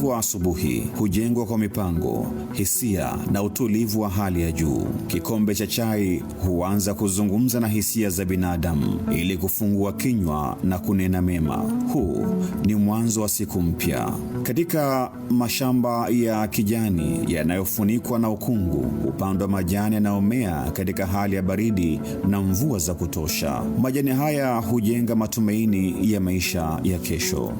Utulivu wa asubuhi hujengwa kwa mipango, hisia na utulivu wa hali ya juu. Kikombe cha chai huanza kuzungumza na hisia za binadamu ili kufungua kinywa na kunena mema. Huu ni mwanzo wa siku mpya. Katika mashamba ya kijani yanayofunikwa na ukungu, hupandwa majani yanayomea katika hali ya baridi na mvua za kutosha. Majani haya hujenga matumaini ya maisha ya kesho.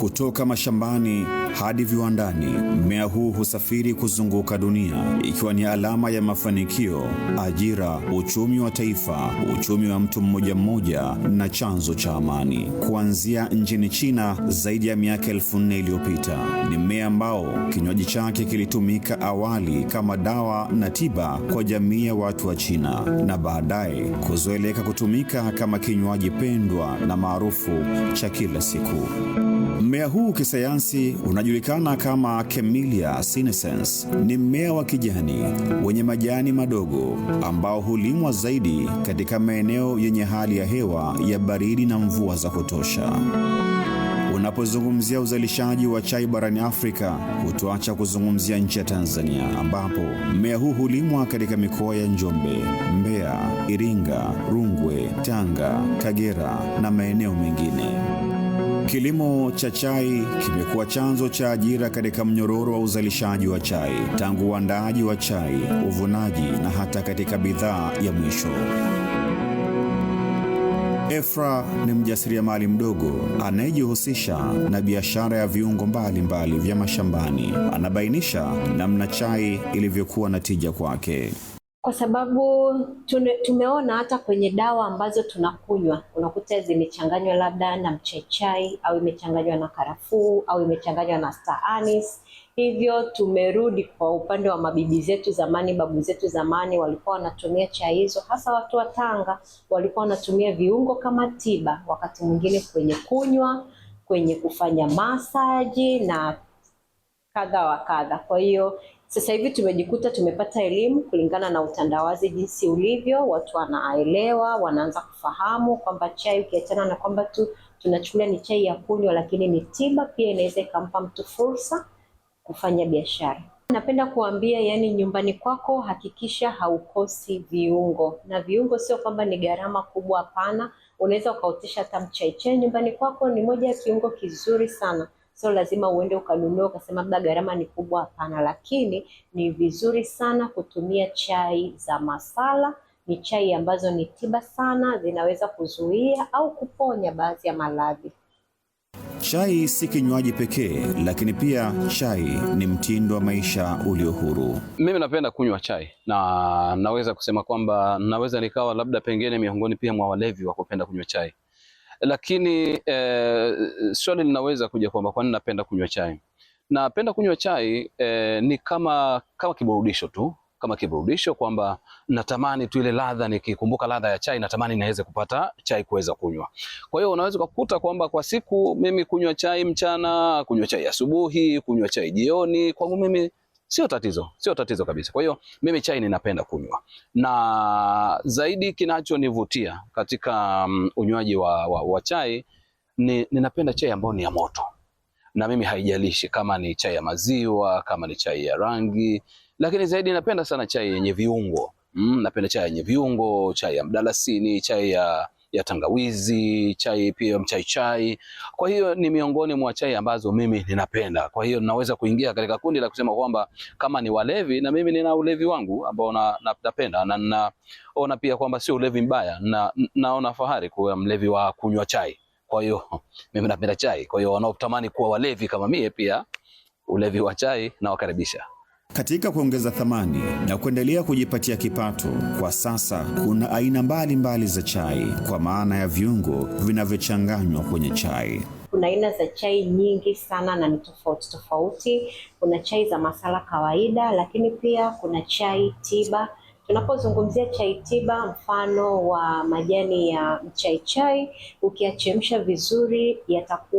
Kutoka mashambani hadi viwandani, mmea huu husafiri kuzunguka dunia, ikiwa ni alama ya mafanikio, ajira, uchumi wa taifa, uchumi wa mtu mmoja mmoja na chanzo cha amani. Kuanzia nchini China zaidi ya miaka 1400 iliyopita, ni mmea ambao kinywaji chake kilitumika awali kama dawa na tiba kwa jamii ya watu wa China, na baadaye kuzoeleka kutumika kama kinywaji pendwa na maarufu cha kila siku. Mmea huu kisayansi unajulikana kama Camellia sinensis. Ni mmea wa kijani wenye majani madogo ambao hulimwa zaidi katika maeneo yenye hali ya hewa ya baridi na mvua za kutosha. Unapozungumzia uzalishaji wa chai barani Afrika, hutuacha kuzungumzia nchi ya Tanzania, ambapo mmea huu hulimwa katika mikoa ya Njombe, Mbeya, Iringa, Rungwe, Tanga, Kagera na maeneo mengine. Kilimo cha chai kimekuwa chanzo cha ajira katika mnyororo wa uzalishaji wa chai, tangu uandaaji wa chai, uvunaji na hata katika bidhaa ya mwisho. Efra ni mjasiriamali mdogo anayejihusisha na biashara ya viungo mbalimbali vya mashambani. Anabainisha namna chai ilivyokuwa na tija kwake. Kwa sababu tumeona hata kwenye dawa ambazo tunakunywa unakuta zimechanganywa labda na mchaichai au imechanganywa na karafuu au imechanganywa na star anise. Hivyo tumerudi kwa upande wa mabibi zetu zamani, babu zetu zamani walikuwa wanatumia chai hizo, hasa watu wa Tanga walikuwa wanatumia viungo kama tiba, wakati mwingine kwenye kunywa, kwenye kufanya masaji na kadha wa kadha. Kwa hiyo sasa hivi tumejikuta tumepata elimu kulingana na utandawazi jinsi ulivyo, watu wanaelewa, wanaanza kufahamu kwamba chai ukiachana na kwamba tu tunachukulia ni chai ya kunywa, lakini ni tiba pia, inaweza ikampa mtu fursa kufanya biashara. Napenda kuambia, yani nyumbani kwako hakikisha haukosi viungo. Na viungo sio kwamba ni gharama kubwa, hapana. Unaweza ukaotesha hata mchaichai nyumbani kwako, ni moja ya kiungo kizuri sana. Sio lazima uende ukanunua ukasema labda gharama ni kubwa, hapana, lakini ni vizuri sana kutumia chai za masala. Ni chai ambazo ni tiba sana, zinaweza kuzuia au kuponya baadhi ya maradhi. Chai si kinywaji pekee, lakini pia chai ni mtindo wa maisha ulio huru. Mimi napenda kunywa chai na naweza kusema kwamba naweza nikawa labda pengine miongoni pia mwa walevi wa kupenda kunywa chai. Lakini swali linaweza kuja kwamba kwa nini napenda kunywa chai. Napenda kunywa chai ni kama kiburudisho tu, kama kiburudisho, kwamba natamani tu ile ladha, nikikumbuka ladha ya chai natamani niweze kupata chai kuweza kunywa. Kwa hiyo unaweza kukuta kwamba kwa siku mimi kunywa chai mchana, kunywa chai asubuhi, kunywa chai jioni, kwangu mimi sio tatizo kabisa. Kwa hiyo mimi chai ninapenda kunywa, na zaidi kinachonivutia katika unywaji wa chai ninapenda chai ambayo ni ya moto. Na mimi haijalishi kama ni chai ya maziwa, kama ni chai ya rangi, lakini zaidi napenda sana chai yenye viungo. Napenda chai yenye viungo, chai ya mdalasini, chai ya tangawizi, chai pia mchaichai. Kwa hiyo ni miongoni mwa chai ambazo mimi ninapenda. Kwa hiyo naweza kuingia katika kundi la kusema kwamba kama ni walevi, na mimi nina ulevi wangu ambao napenda, na naona pia kwamba sio ulevi mbaya, na naona fahari kuwa mlevi wa kunywa chai. Kwa hiyo mimi napenda chai. Kwa hiyo wanaotamani kuwa walevi kama mie, pia ulevi wa chai na wakaribisha. Katika kuongeza thamani na kuendelea kujipatia kipato, kwa sasa kuna aina mbalimbali za chai, kwa maana ya viungo vinavyochanganywa kwenye chai. Kuna aina za chai nyingi sana na ni tofauti. Kuna chai za masala kawaida, lakini pia kuna chai tiba, Tunapozungumzia chai tiba, mfano wa majani ya mchaichai, ukiyachemsha vizuri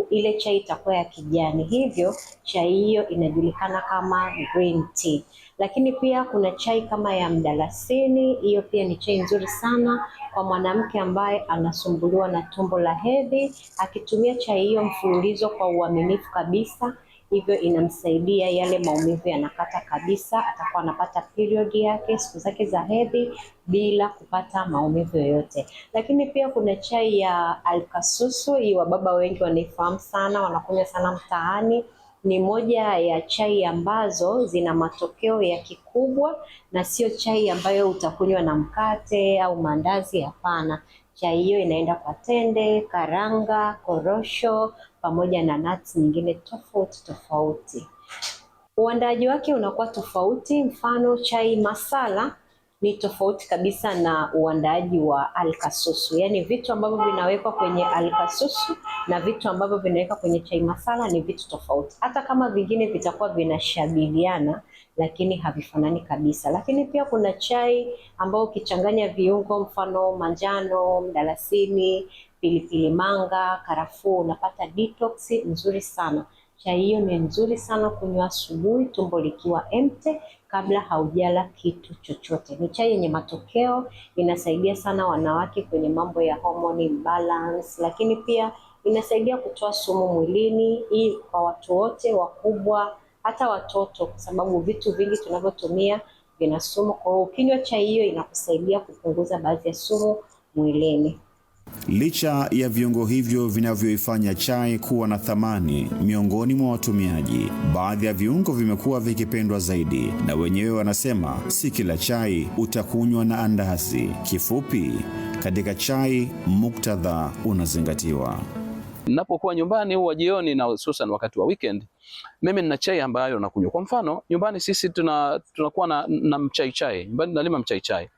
ile chai itakuwa ya kijani, hivyo chai hiyo inajulikana kama green tea. Lakini pia kuna chai kama ya mdalasini, hiyo pia ni chai nzuri sana kwa mwanamke ambaye anasumbuliwa na tumbo la hedhi. Akitumia chai hiyo mfululizo kwa uaminifu kabisa, hivyo inamsaidia yale maumivu yanakata kabisa, atakuwa anapata period yake, siku zake za hedhi bila kupata maumivu yoyote. Lakini pia kuna chai ya alkasusu, hii wababa wengi wanaifahamu sana, wanakunywa sana mtaani. Ni moja ya chai ambazo zina matokeo ya kikubwa na sio chai ambayo utakunywa na mkate au mandazi, hapana. Chai hiyo inaenda kwa tende, karanga, korosho pamoja na nuts nyingine tofauti tofauti. Uandaaji wake unakuwa tofauti, mfano chai masala ni tofauti kabisa na uandaaji wa alkasusu. Yaani vitu ambavyo vinawekwa kwenye alkasusu na vitu ambavyo vinawekwa kwenye chai masala ni vitu tofauti. Hata kama vingine vitakuwa vinashabihiana, lakini havifanani kabisa. Lakini pia kuna chai ambayo ukichanganya viungo, mfano manjano, mdalasini, pilipili manga, karafuu, unapata detox nzuri sana. Chai hiyo ni nzuri sana kunywa asubuhi, tumbo likiwa empty, kabla haujala kitu chochote. Ni chai yenye matokeo, inasaidia sana wanawake kwenye mambo ya hormone imbalance, lakini pia inasaidia kutoa sumu mwilini, hii kwa watu wote, wakubwa hata watoto, kwa sababu vitu vingi tunavyotumia vina sumu. Kwa hiyo ukinywa chai hiyo inakusaidia kupunguza baadhi ya sumu mwilini. Licha ya viungo hivyo vinavyoifanya chai kuwa na thamani miongoni mwa watumiaji, baadhi ya viungo vimekuwa vikipendwa zaidi, na wenyewe wanasema si kila chai utakunywa na andazi. Kifupi, katika chai muktadha unazingatiwa. Ninapokuwa nyumbani huwa jioni na hususan wakati wa weekend, mimi nina chai ambayo nakunywa. Kwa mfano, nyumbani sisi tunakuwa na mchaichai. Nyumbani nalima mchaichai.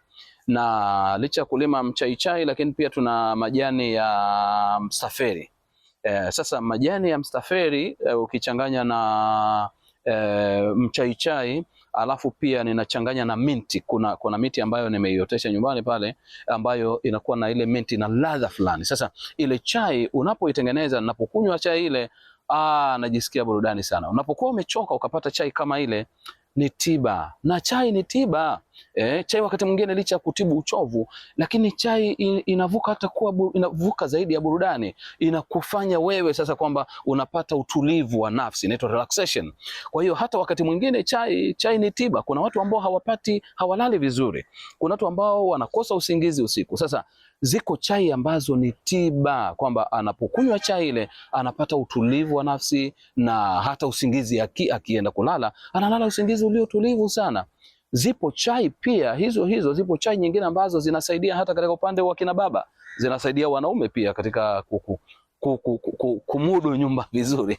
Na licha kulima mchaichai, lakini pia tuna majani ya mstaferi. Sasa majani ya mstaferi ukichanganya na mchaichai, alafu pia ninachanganya na minti. Kuna miti ambayo nimeiotesha nyumbani pale, ambayo inakuwa na ile minti na ladha fulani. Sasa ile chai unapoitengeneza, ninapokunywa chai ile, najisikia burudani sana. Unapokuwa umechoka ukapata chai kama ile, ni tiba. Na chai ni tiba. Chai wakati mwingine licha ya kutibu uchovu, lakini chai inavuka hata kuwa inavuka zaidi ya burudani. Inakufanya wewe sasa kwamba unapata utulivu wa nafsi, inaitwa relaxation. Kwa hiyo hata wakati mwingine chai ni tiba. Kuna watu ambao hawalali vizuri. Kuna watu ambao wanakosa usingizi usiku. Sasa ziko chai ambazo ni tiba, kwamba anapokunywa chai ile anapata utulivu wa nafsi, na hata usingizi akienda kulala analala usingizi ulio tulivu sana. Zipo chai pia hizo zipo chai nyingine ambazo zinasaidia hata katika upande wa kina baba, zinasaidia wanaume pia katika kumudu nyumba vizuri.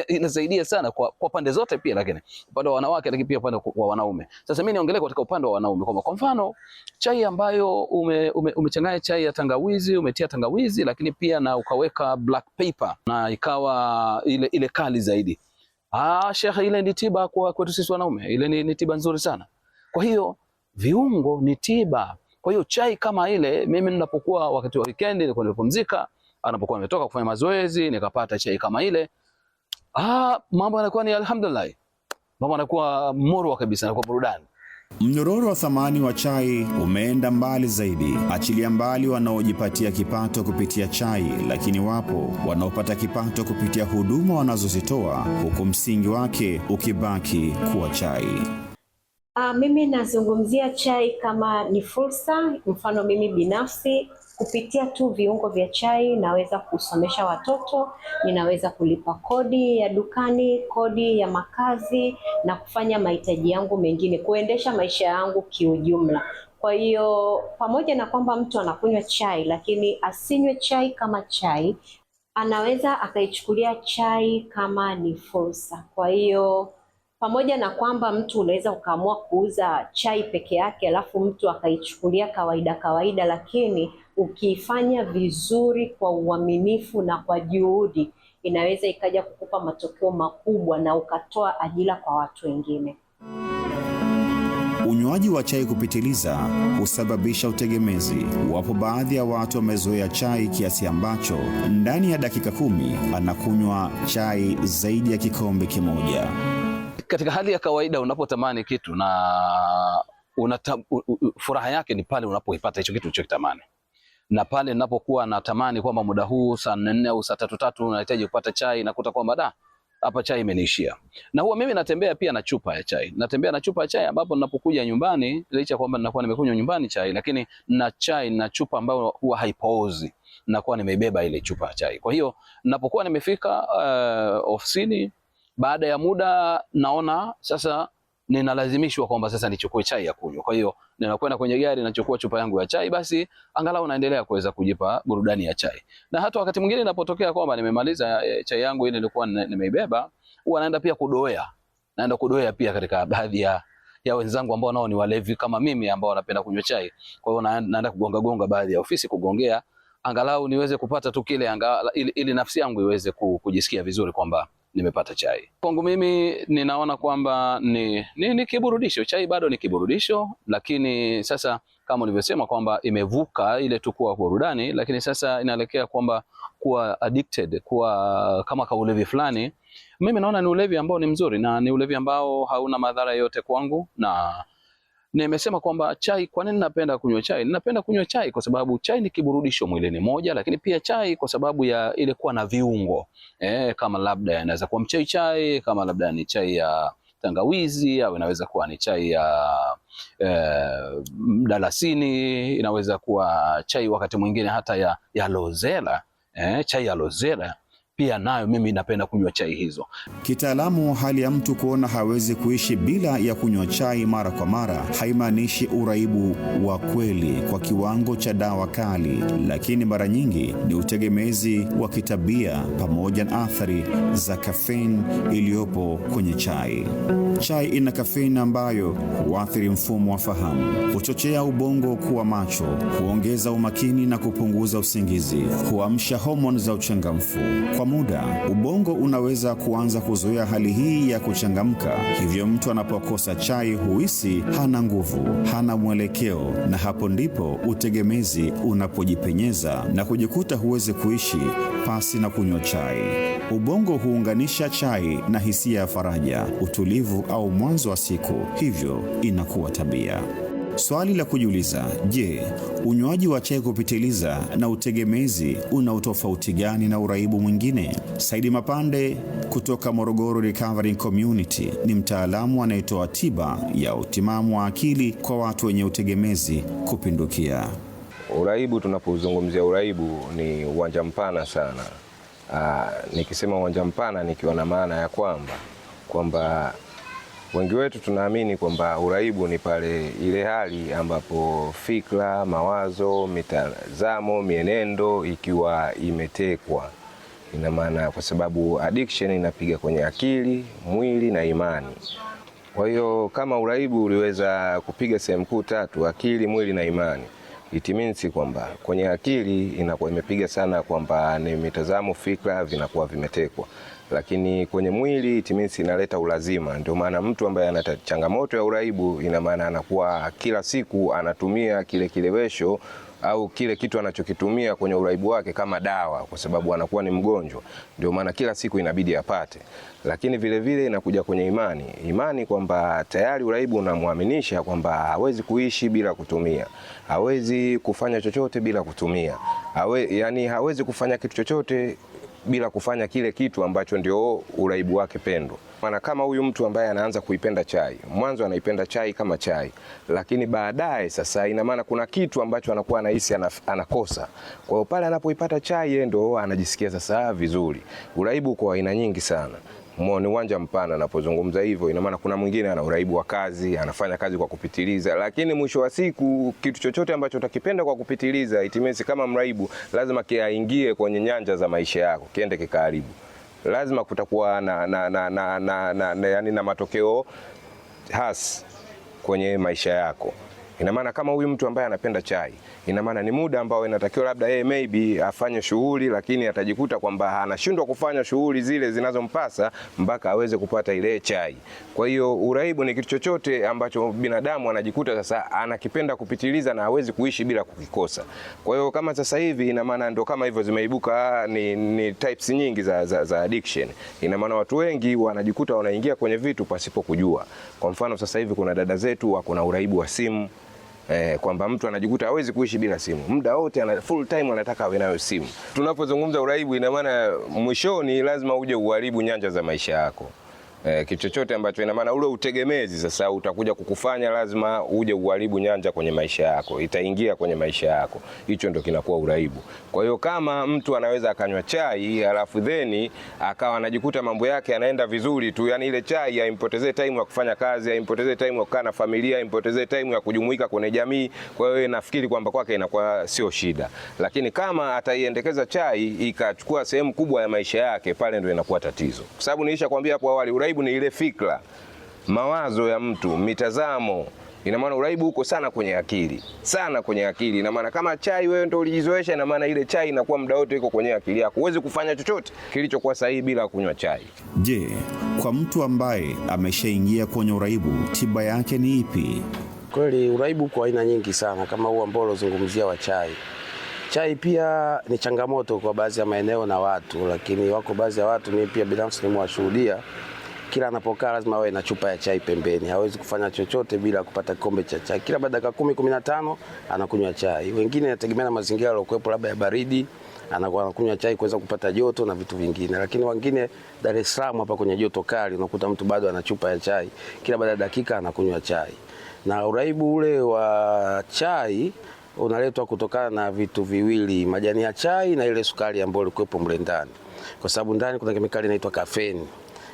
Inasaidia sana kwa pande zote pia, lakini upande wa wanawake, lakini pia upande wa wanaume. Sasa mimi niongelee katika upande wa wanaume, kwa mfano chai ambayo umechanganya chai ya tangawizi, umetia tangawizi, lakini pia na ukaweka black pepper na ikawa ile kali zaidi. Sheikh, ile ni tiba kwetu sisi wanaume. Ile ni tiba nzuri sana. Kwa hiyo viungo ni tiba. Kwa hiyo chai kama ile, mimi ninapokuwa wakati wa weekend nilikuwa nimepumzika, anapokuwa nimetoka kufanya mazoezi nikapata chai kama ile, mambo yanakuwa ni alhamdulillah. Mambo yanakuwa murwa kabisa, yanakuwa burudani. Mnyororo wa thamani wa chai umeenda mbali zaidi. Achilia mbali wanaojipatia kipato kupitia chai, lakini wapo wanaopata kipato kupitia huduma wanazozitoa, huku msingi wake ukibaki kuwa chai. Mimi nazungumzia chai kama ni fursa. Mfano mimi binafsi, kupitia tu viungo vya chai naweza kusomesha watoto, ninaweza kulipa kodi ya dukani, kodi ya makazi, na kufanya mahitaji yangu mengine, kuendesha maisha yangu kiujumla. Kwa hiyo pamoja na kwamba mtu anakunywa chai, lakini asinywe chai kama chai, anaweza akaichukulia chai kama ni fursa. Kwa hiyo pamoja na kwamba mtu unaweza ukaamua kuuza chai peke yake alafu mtu akaichukulia kawaida, lakini ukiifanya vizuri kwa uaminifu na kwa juhudi, inaweza ikaja kukupa matokeo makubwa na ukatoa ajira kwa watu wengine. Unywaji wa chai kupitiliza husababisha utegemezi. Wapo baadhi ya watu wamezoea chai kiasi ambacho ndani ya dakika 10 anakunywa chai zaidi ya kikombe kimoja. Katika hali ya kawaida unapotamani kitu na furaha yake ni pale unapoipata hicho kitu ulichokitamani. Na pale ninapokuwa natamani kwamba muda huu saa 4 au saa 3 nahitaji kupata chai, nakuta kwamba hapa chai imeniishia. Na huwa mimi natembea pia na chupa ya chai. Natembea na chupa ya chai ambapo ninapokuja nyumbani, licha kwamba ninakuwa nimekunywa nyumbani chai, lakini na chai na chupa ambayo huwa haipoozi, nakuwa nimeibeba ile chupa ya chai. Kwa hiyo ninapokuwa nimefika ofisini, baada ya muda naona sasa ninalazimishwa kwamba sasa nichukue chai ya kunywa. Kwa hiyo ninakwenda kwenye gari, nachukua chupa yangu ya chai, basi angalau naendelea kuweza kujipa burudani ya chai. Na hata wakati mwingine ninapotokea kwamba nimemaliza chai yangu ile nilikuwa nimeibeba, huwa naenda pia kudoea. Naenda kudoea pia katika baadhi ya wenzangu ambao nao ni walevi kama mimi ambao wanapenda kunywa chai. Kwa hiyo naenda kugonga baadhi ya ofisi kugongea, angalau niweze kupata tu kile ili nafsi yangu iweze kujisikia vizuri kwamba nimepata chai. Kwangu mimi ninaona kwamba ni kiburudisho. Chai bado ni kiburudisho, lakini sasa kama ulivyosema kwamba imevuka ile tu kuwa burudani, lakini sasa inaelekea kwamba kuwa addicted, kuwa kama kaulevi fulani. Mimi naona ni ulevi ambao ni mzuri na ni ulevi ambao hauna madhara yote kwangu. Na nimesema kwamba chai, kwa nini napenda kunywa chai? Ninapenda kunywa chai kwa sababu chai ni kiburudisho mwilini moja, lakini pia chai kwa sababu ya ile kuwa na viungo. Kama labda inaweza kuwa mchai chai, kama labda ni chai ya tangawizi, au inaweza kuwa ni chai ya mdalasini, inaweza kuwa chai wakati mwingine hata ya aloe vera. Chai ya aloe vera pia nayo mimi napenda kunywa chai hizo. Kitaalamu, hali ya mtu kuona hawezi kuishi bila ya kunywa chai mara kwa mara haimaanishi uraibu wa kweli kwa kiwango cha dawa kali, lakini mara nyingi ni utegemezi wa kitabia pamoja na athari za kafeini iliyopo kwenye chai. Chai ina kafeini ambayo huathiri mfumo wa fahamu, huchochea ubongo kuwa macho, huongeza umakini na kupunguza usingizi, huamsha homoni za uchangamfu. Kwa muda, ubongo unaweza kuanza kuzoea hali hii ya kuchangamka. Hivyo mtu anapokosa chai huhisi hana nguvu, hana mwelekeo, na hapo ndipo utegemezi unapojipenyeza na kujikuta huwezi kuishi pasi na kunywa chai. Ubongo huunganisha chai na hisia ya faraja, utulivu au mwanzo wa siku, hivyo inakuwa tabia. Swali la kujiuliza, je, unywaji wa chai kupitiliza na utegemezi una utofauti gani na uraibu mwingine? Saidi Mapande kutoka Morogoro Recovery Community ni mtaalamu anayetoa tiba ya utimamu wa akili kwa watu wenye utegemezi kupindukia. Uraibu, tunapozungumzia uraibu ni uwanja mpana sana. Nikisema uwanja mpana nikiwa na maana ya kwamba wengi wetu tunaamini kwamba uraibu ni pale ile hali ambapo fikra, mawazo, mitazamo, mienendo ikiwa imetekwa. Ina maana kwa sababu addiction inapiga kwenye akili, mwili na imani. Kwa hiyo kama uraibu uliweza kupiga sehemu kuu 3, akili, mwili na imani, it means kwamba kwenye akili inakuwa imepiga sana kwamba ni mitazamo, fikra vinakuwa vimetekwa. Lakini kwenye mwili it means inaleta ulazima. Ndio maana mtu ambaye ana changamoto ya uraibu, ina maana anakuwa kila siku anatumia kile kilewesho au kile kitu anachokitumia kwenye uraibu wake kama dawa, kwa sababu anakuwa ni mgonjwa. Ndio maana kila siku inabidi apate. Lakini vile vile inakuja kwenye imani kwamba tayari uraibu unamwaminisha kwamba hawezi kuishi bila kutumia, hawezi kufanya chochote bila kutumia, yani hawezi kufanya kitu chochote bila kufanya kile kitu ambacho ndio uraibu wake pendo. Maana kama huyu mtu ambaye anaanza kuipenda chai, mwanzo anaipenda chai kama chai, lakini baadaye sasa ina maana kuna kitu ambacho anakuwa anahisi anakosa. Kwa hiyo pale anapoipata chai yeye ndio anajisikia sasa vizuri. Uraibu kwa aina nyingi sana. Ni uwanja mpana napozungumza hivyo. Ina maana kuna mwingine ana uraibu wa kazi, anafanya kazi kwa kupitiliza, lakini mwisho wa siku kitu chochote ambacho utakipenda kwa kupitiliza, itimesi kama mraibu, lazima kiaingie kwenye nyanja za maisha yako, kiende kikaribu. Lazima kutakuwa na matokeo hasi kwenye maisha yako. Ina maana kama huyu mtu ambaye anapenda chai, ina maana ni muda ambao inatakiwa labda yeye maybe afanye shughuli, lakini atajikuta kwamba anashindwa kufanya shughuli zile zinazompasa mpaka aweze kupata ile chai. Kwa hiyo uraibu ni kitu chochote ambacho binadamu anajikuta sasa anakipenda kupitiliza na hawezi kuishi bila kukikosa. Kwa hiyo kama sasa hivi, ina maana ndo kama hivyo zimeibuka ni types nyingi za addiction. Ina maana watu wengi wanajikuta wanaingia kwenye vitu pasipo kujua. Kwa mfano sasa hivi kuna dada zetu wako na uraibu wa simu. Kwamba mtu anajikuta hawezi kuishi bila simu. Muda wote full time anataka awe nayo simu. Tunapozungumza uraibu, ina maana mwishoni lazima uje uharibu nyanja za maisha yako. Kitu chochote ambacho ina maana ule utegemezi sasa utakuja kukufanya lazima uje uharibu nyanja kwenye maisha yako, itaingia kwenye maisha yako. Hicho ndio kinakuwa uraibu. Kwa hiyo kama mtu anaweza akanywa chai alafu theni akawa anajikuta mambo yake yanaenda vizuri tu, yani ile chai haimpotezee time ya kufanya kazi, haimpotezee time ya kukaa na familia, haimpotezee time ya kujumuika kwenye jamii, kwa hiyo nafikiri kwamba kwake inakuwa sio shida. Lakini kama ataiendekeza chai ikachukua sehemu kubwa ya maisha yake, pale ndio inakuwa tatizo. Kwa sababu nilisha kwambia hapo awali, uraibu ni ile fikra, mawazo ya mtu, mitazamo. Ina maana uraibu uko sana kwenye akili, sana kwenye akili. Ina maana kama chai wewe ndio ulijizoesha, ina maana ile chai inakuwa muda wote iko kwenye akili yako. Huwezi kufanya chochote kilichokuwa sahihi bila kunywa chai. Je, kwa mtu ambaye ameshaingia kwenye uraibu, tiba yake ni ipi? Kweli uraibu kwa aina nyingi sana, kama huu ambao unazungumzia wa chai. Chai pia ni changamoto kwa baadhi ya maeneo na watu, lakini wako baadhi ya watu, mimi pia binafsi nimewashuhudia, kila anapokaa lazima awe na chupa ya chai pembeni. Hawezi kufanya chochote bila kupata kikombe cha chai. Kila baada ya 10-15 anakunywa chai. Wengine inategemea na mazingira yaliokuwepo, labda ya baridi, anakunywa chai kuweza kupata joto na vitu vingine. Lakini wengine Dar es Salaam hapa kwenye joto kali, unakuta mtu bado ana chupa ya chai. Kila baada ya dakika anakunywa chai. Na uraibu ule wa chai unaletwa kutokana na vitu viwili, majani ya chai na ile sukari ambayo ilikuwepo mle ndani. Kwa sababu ndani kuna kemikali inaitwa kafeni.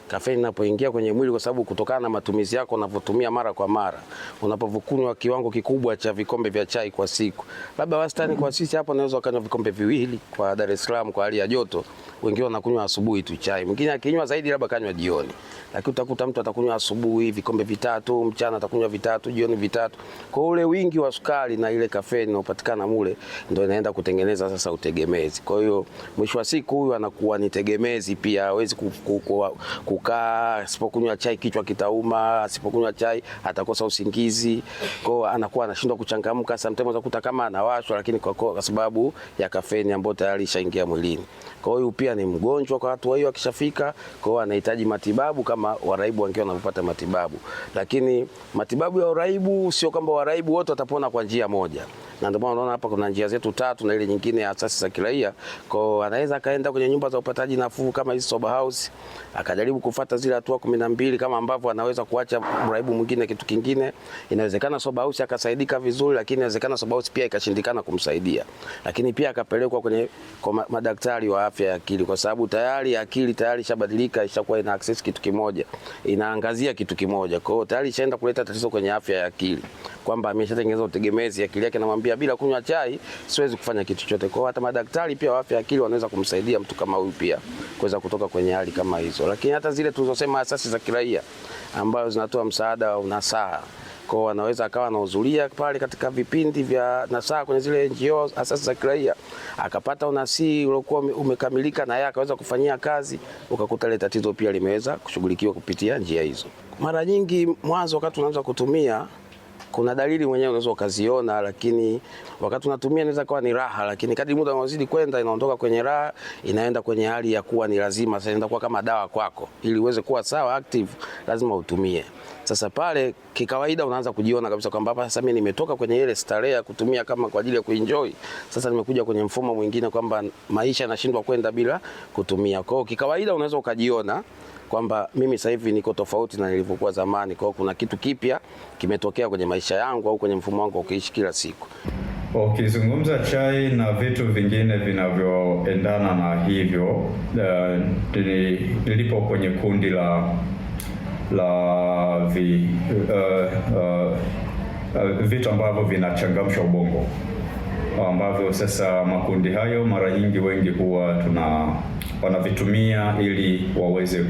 Kafeini inapoingia kwenye mwili, kwa sababu kutokana na matumizi yako unavotumia mara kwa mara, unapokunywa kiwango kikubwa cha vikombe vya chai kwa siku, labda wastani kwa sisi hapo unaweza kunywa vikombe 2 kwa Dar es Salaam kwa hali ya joto. Wengine wanakunywa asubuhi tu chai, mwingine akinywa zaidi labda kanywa jioni, lakini utakuta mtu atakunywa asubuhi vikombe 3, mchana atakunywa 3, jioni 3. Kwa ule wingi wa sukari na ile kafeini inayopatikana mule ndio inaenda kutengeneza sasa utegemezi. Kwa hiyo mwisho wa siku huyu anakuwa ni tegemezi pia, hawezi kukaa, asipokunywa chai kichwa kitauma, asipokunywa chai atakosa usingizi. Kwa hiyo anakuwa anashindwa kuchangamka, sometimes utakuta kama anawashwa, lakini kwa sababu ya kafeini ambayo tayari ishaingia mwilini. Kwa hiyo pia ni mgonjwa kwa watu hiyo akishafika, kwa hiyo anahitaji matibabu kama waraibu wengine wanapata matibabu. Lakini matibabu ya uraibu sio kwamba waraibu wote watapona kwa njia moja. Na ndio maana unaona hapa kuna njia zetu 3 na ile nyingine ya asasi za kiraia. Kwa hiyo anaweza akaenda kwenye nyumba za upataji nafuu kama hizo sober house, akajaribu kufuata zile hatua 12 kama ambavyo anaweza kuacha uraibu mwingine kitu kingine. Inawezekana sober house akasaidika vizuri, lakini inawezekana sober house pia ikashindikana kumsaidia. Lakini pia akapelekwa kwa madaktari wa afya ya akili, kwa sababu tayari akili tayari ishabadilika, ishakuwa ina access kitu kimoja, inaangazia kitu kimoja. Kwa hiyo tayari ishaenda kuleta tatizo kwenye afya ya akili, kwamba ameshatengeneza utegemezi, akili yake inamwambia bila kunywa chai siwezi kufanya kitu chochote. Kwa hiyo hata madaktari pia wa afya ya akili wanaweza kumsaidia mtu kama huyu pia kuweza kutoka kwenye hali kama hizo. Lakini hata zile tulizosema asasi za kiraia ambazo zinatoa msaada wa nasaha, kwa wanaweza akawa anahudhuria pale katika vipindi vya nasaha kwenye zile NGO asasi za kiraia, akapata unasihi uliokuwa umekamilika na yeye akaweza kufanyia kazi, ukakuta ile tatizo pia limeweza kushughulikiwa kupitia njia hizo. Mara nyingi mwanzo wakati unaanza kutumia kuna dalili mwenyewe unaweza ukaziona, lakini wakati unatumia inaweza kuwa ni raha, lakini kadri muda unazidi kwenda inaondoka kwenye raha, inaenda kwenye hali ya kuwa ni lazima, sasa inaenda kuwa kama dawa kwako. Ili uweze kuwa sawa active lazima utumie. Sasa pale kikawaida unaanza kujiona kabisa kwamba hapa sasa mimi nimetoka kwenye ile starehe ya kutumia kama kwa ajili ya kuenjoy. Sasa nimekuja kwenye mfumo mwingine kwamba maisha yanashindwa kwenda bila kutumia. Kwa hiyo kikawaida unaweza ukajiona kwamba mimi sasa hivi niko tofauti na nilivyokuwa zamani. Kwa hiyo kuna kitu kipya kimetokea kwenye maisha yangu au kwenye mfumo wangu wa kuishi kila siku. Ukizungumza chai na vitu vingine vinavyoendana na hivyo, nilipo kwenye kundi la vitu ambavyo vinachangamsha ubongo, ambavyo sasa makundi hayo mara nyingi wengi huwa wanavitumia ili waweze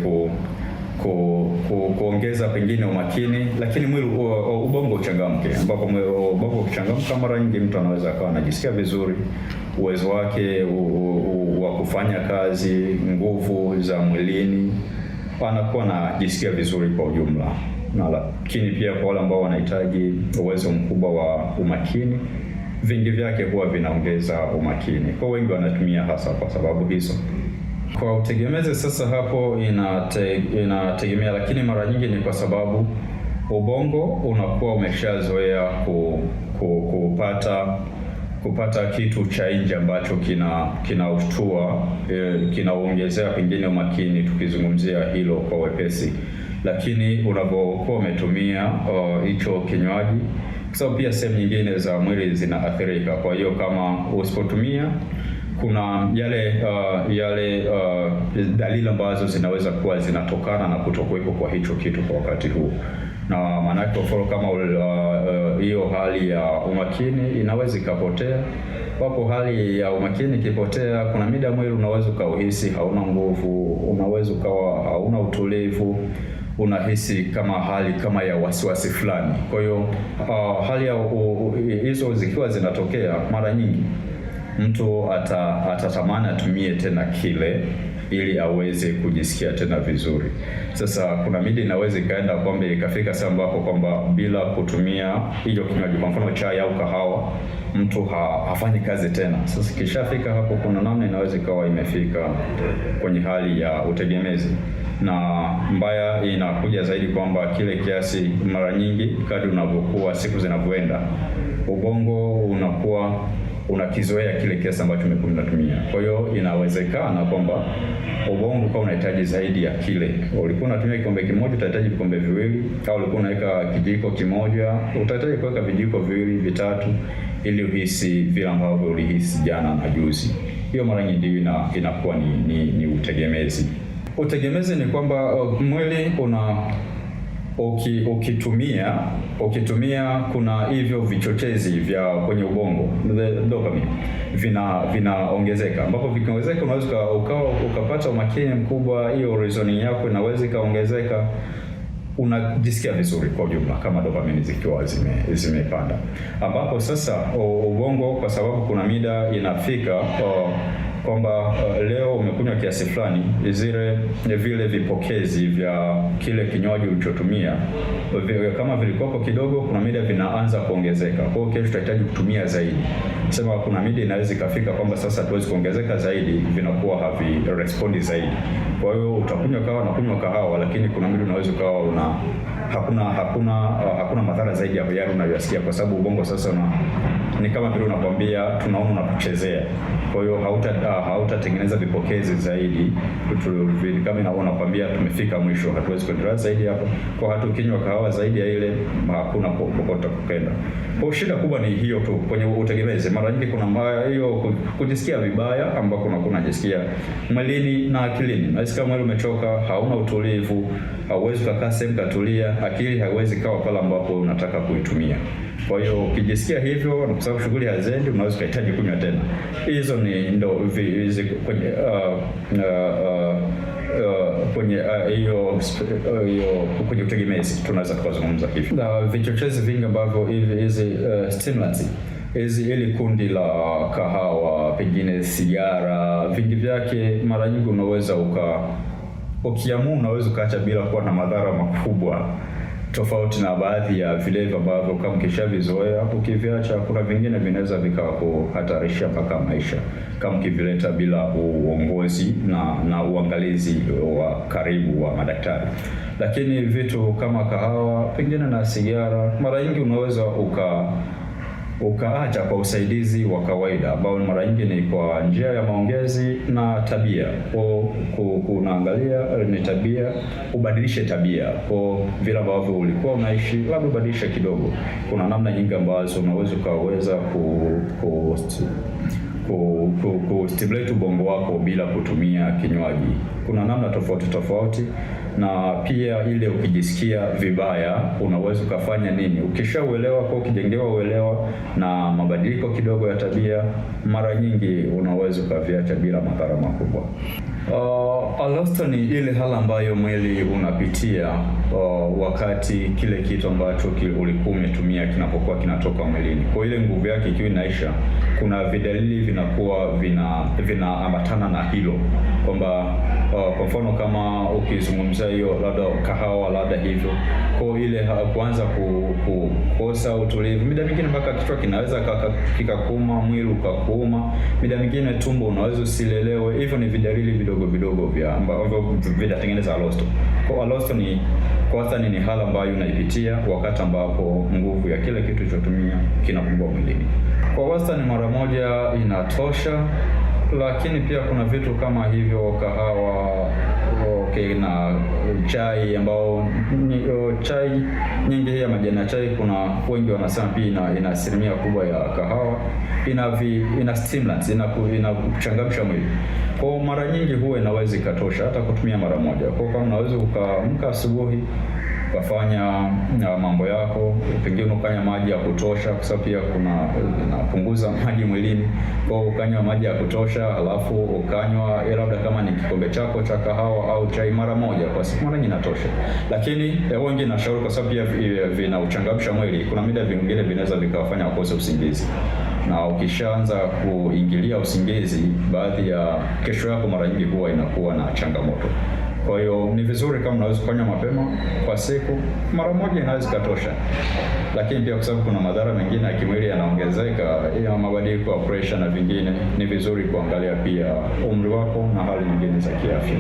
kuongeza pengine umakini, lakini mwili ubongo uchangamke, ambapo ubongo ukichangamka, mara nyingi mtu anaweza akawa anajisikia vizuri, uwezo wake wa kufanya kazi, nguvu za mwilini, anakuwa anajisikia vizuri kwa ujumla. Na lakini pia kwa wale ambao wanahitaji uwezo mkubwa wa umakini, vingi vyake huwa vinaongeza umakini. Kwa wengi wanatumia hasa kwa sababu hizo. Kwa utegemezi sasa, hapo inategemea, lakini mara nyingi ni kwa sababu ubongo unakuwa umeshazoea kupata kitu cha nje ambacho kinaushtua, kinaongezea pengine umakini, tukizungumzia hilo kwa wepesi. Lakini unapokuwa umetumia hicho kinywaji, kwa sababu pia sehemu nyingine za mwili zinaathirika. Kwa hiyo kama usipotumia, kuna yale dalili ambazo zinaweza kuwa zinatokana na kutokuwepo kwa hicho kitu kwa wakati huu. Na maana yake kama hiyo hali ya umakini inaweza ikapotea. Wapo hali ya umakini ikipotea, kuna mida mwili unaweza ukauhisi hauna nguvu, unaweza ukawa hauna utulivu, unahisi hali kama ya wasiwasi fulani. Kwa hiyo hali ya hizo zikiwa zinatokea, mara nyingi mtu atatamani atumie tena kile ili aweze kujisikia tena vizuri. Sasa kuna mida inaweza ikaenda kwamba ikafika sasa ambapo kwamba bila kutumia hiyo kinywaji, kwa mfano chai au kahawa, mtu hafanyi kazi tena. Sasa kishafika hapo, kuna namna inaweza ikawa imefika kwenye hali ya utegemezi, na mbaya inakuja zaidi kwamba kile kiasi, mara nyingi kadri unavyokuwa siku zinavyoenda, ubongo unakuwa unakizoea kile kiasi ambacho umekuwa unatumia. Kwa hiyo inawezekana kwamba ubongo kwa unahitaji zaidi ya kile. Ulikuwa unatumia kikombe kimoja, utahitaji vikombe viwili, au ulikuwa unaweka kijiko kimoja, utahitaji kuweka vijiko viwili, vitatu, ili uhisi vile ambavyo ulihisi jana na juzi. Hiyo mara nyingi inakuwa ni utegemezi. Utegemezi ni kwamba mwili ukitumia kuna hivyo vichochezi vya kwenye ubongo, dopamine, vinaongezeka, ambapo vikiongezeka unaweza ukapata umakini mkubwa, hiyo reasoning yako inaweza ikaongezeka, unajisikia vizuri kwa ujumla kama dopamine zikiwa zimepanda. Ambapo sasa ubongo, kwa sababu kuna mida inafika kwamba leo umekunywa kiasi fulani, vile vipokezi vya kile kinywaji ulichotumia kama vilikuwa kidogo, kuna mida vinaanza kuongezeka. Kwa hiyo kesho tutahitaji kutumia zaidi. Sema kuna mida inaweza ikafika kwamba sasa tuwezi kuongezeka zaidi, vinakuwa havirespondi zaidi. Kwa hiyo utakunywa kahawa na kunywa kahawa, lakini kuna mida unaweza ukawa hakuna madhara zaidi ya yale unayosikia, kwa sababu ubongo sasa ni kama vile unakwambia tunaona unakuchezea. Kwa hiyo hautatengeneza vipokezi zaidi, kama unakwambia tumefika mwisho, hatuwezi kuendelea zaidi hapo. Kwa hata ukinywa kahawa zaidi ya ile, hakuna popote kupenda. Kwa shida kubwa ni hiyo tu kwenye utegemezi. Mara nyingi kuna hiyo kujisikia vibaya ambako unajisikia mwilini na akilini. Unasikia mwili umechoka, hauna utulivu, hauwezi kukaa sehemu katulia, akili haiwezi kawa pale ambapo unataka kuitumia. Kwa hiyo ukijisikia hivyo, na kwa sababu shughuli hazendi, unaweza kuhitaji kunywa tena. Hizo ndo kwenye utegemezi tunaweza kuzungumza hivi. Na vichochezi vingi ambavyo hizi stimulants ili kundi la kahawa, pengine sigara, vingi vyake mara nyingi unaweza ukiamua unaweza ukaacha bila kuwa na madhara makubwa, tofauti na baadhi ya vilevi ambavyo kama ukishavizoea ukiviacha, kuna vingine vinaweza vikakuhatarisha mpaka maisha kama ukivileta bila uongozi na uangalizi wa karibu wa madaktari. Lakini vitu kama kahawa, pengine na sigara, mara nyingi unaweza ukaacha kwa usaidizi wa kawaida, ambao mara nyingi ni kwa njia ya maongezi na tabia. Kunaangalia ni tabia, ubadilishe tabia kwa vile ambavyo ulikuwa unaishi, labda ubadilishe kidogo. Kuna namna nyingi ambazo unaweza kustimulate ubongo wako bila kutumia kinywaji. Kuna namna tofauti. na pia ile ukijisikia vibaya unaweza ukafanya nini. Ukishauelewa, kwa ukijengewa uelewa na mabadiliko kidogo ya tabia, mara nyingi unaweza ukaviacha bila madhara makubwa. Alostani ni ile hali ambayo mwili unapitia wakati kile kitu ambacho ulikuwa umetumia kinapokuwa kinatoka mwilini. Kwa ile nguvu yake ikiwa inaisha, kuna vidalili vinakuwa vinaambatana na hilo, kwamba kwa mfano kama ukizungumzia hiyo labda kahawa labda hivyo, kwa ile kuanza kukosa utulivu, mida mingine mpaka kichwa kinaweza kikakuuma, mwili ukakuuma, mida mingine tumbo unaweza usilelewe. Hivyo ni vidalili vidogo vya ambavyo vinatengeneza alostani. Kwa alostani kwa wastani ni hali ambayo unaipitia wakati ambapo nguvu ya kile kitu ulichotumia kinapungua mwilini. Kwa wastani mara moja inatosha, lakini pia kuna vitu kama hivyo kahawa, na chai ambao chai nyingi ya majani ya chai, kuna wengi wanasema pia ina asilimia kubwa ya kahawa, ina stimulants, inakuchangamsha mwili. Kwa mara nyingi huwa inaweza ikatosha hata kutumia mara moja. Kwa kama unaweza ukaamka asubuhi ukafanya mambo yako, pengine ukanywa maji ya kutosha, kwa sababu pia napunguza maji mwilini. Kwa ukanywa maji ya kutosha, alafu ukanywa labda kama ni kikombe chako cha kahawa au chai mara moja kwa siku, mara nyingi inatosha. Lakini wengi nashauri, kwa sababu pia vinauchangamsha mwili, kuna mida vingine vinaweza vikawafanya wakose usingizi, na ukishaanza kuingilia usingizi, baadhi ya kesho yako mara nyingi huwa inakuwa na changamoto. Kwa hiyo ni vizuri kama unaweza kufanya mapema kwa siku, mara moja inaweza katosha. Lakini pia kwa sababu kuna madhara mengine ya kimwili yanaongezeka, ya mabadiliko ya pressure na vingine, ni vizuri kuangalia pia umri wako na hali nyingine za kiafya.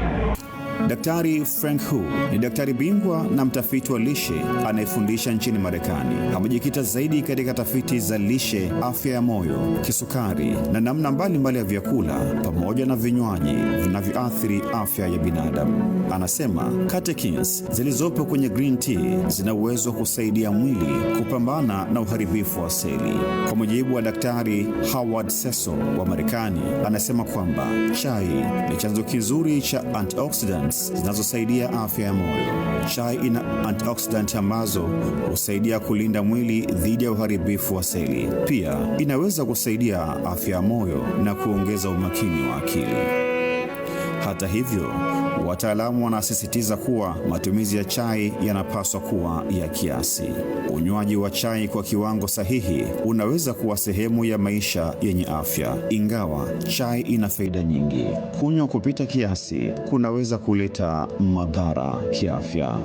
Daktari Frank Hu ni daktari bingwa na mtafiti wa lishe anayefundisha nchini Marekani. Amejikita zaidi katika tafiti za lishe, afya ya moyo, kisukari na namna mbalimbali ya vyakula pamoja na vinywaji vinavyoathiri afya ya binadamu. Anasema catechins zilizopo kwenye green tea zina uwezo wa kusaidia mwili kupambana na uharibifu wa seli. Kwa mujibu wa Daktari Howard Cecil wa Marekani, anasema kwamba chai ni chanzo kizuri cha antioxidants zinazosaidia afya ya moyo. Chai ina antioxidant ambazo husaidia kulinda mwili dhidi ya uharibifu wa seli. Pia inaweza kusaidia afya ya moyo na kuongeza umakini wa akili. Hata hivyo, wataalamu wanasisitiza kuwa matumizi ya chai yanapaswa kuwa ya kiasi. Unywaji wa chai kwa kiwango sahihi unaweza kuwa sehemu ya maisha yenye afya. Ingawa chai ina faida nyingi, kunywa kupita kiasi kunaweza kuleta madhara kiafya.